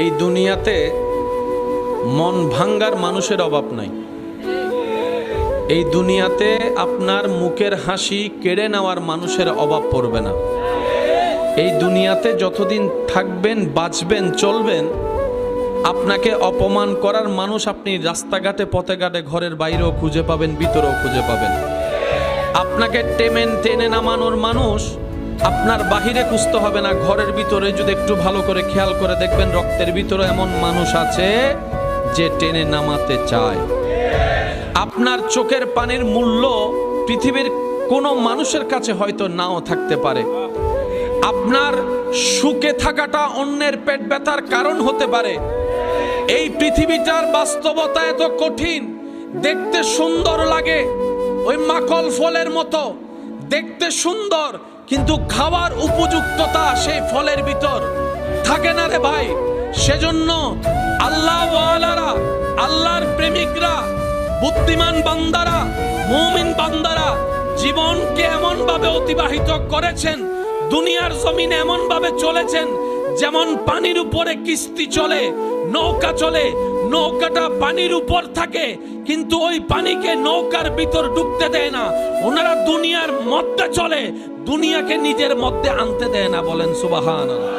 এই দুনিয়াতে মন ভাঙ্গার মানুষের অভাব নাই। এই দুনিয়াতে আপনার মুখের হাসি কেড়ে নেওয়ার মানুষের অভাব পড়বে না। এই দুনিয়াতে যতদিন থাকবেন, বাঁচবেন, চলবেন, আপনাকে অপমান করার মানুষ আপনি রাস্তাঘাটে, পথে ঘাটে, ঘরের বাইরেও খুঁজে পাবেন, ভিতরেও খুঁজে পাবেন। আপনাকে টেনে নামানোর মানুষ আপনার বাহিরে খুঁজতে হবে না, ঘরের ভিতরে যদি একটু ভালো করে খেয়াল করে দেখবেন, রক্তের ভিতরে এমন মানুষ আছে যে টেনে নামাতে চায়। আপনার চোখের পানির মূল্য পৃথিবীর কোনো মানুষের কাছে হয়তো নাও থাকতে পারে। আপনার সুখে থাকাটা অন্যের পেট ব্যথার কারণ হতে পারে। এই পৃথিবীটার বাস্তবতা এত কঠিন, দেখতে সুন্দর লাগে, ওই মাখন ফলের মতো দেখতে সুন্দর, কিন্তু খাওয়ার উপযুক্ততা সেই ফলের ভিতর থাকে না রে ভাই। সেজন্য আল্লাহ ওয়ালারা, আল্লাহর প্রেমিকরা, বুদ্ধিমান বান্দারা, মুমিন বান্দারা জীবনকে এমন ভাবে অতিবাহিত করেছেন, দুনিয়ার জমিনে এমন ভাবে চলেছেন যেমন পানির উপরে কিস্তি চলে, নৌকা চলে, নৌকাটা পানির উপর থাকে কিন্তু ওই পানিকে নৌকার ভিতর ঢুকতে দেয় না। ওনারা দুনিয়ার মধ্যে চলে, দুনিয়াকে নিজের মধ্যে আনতে দেয় না। বলেন সুবহানাল্লাহ।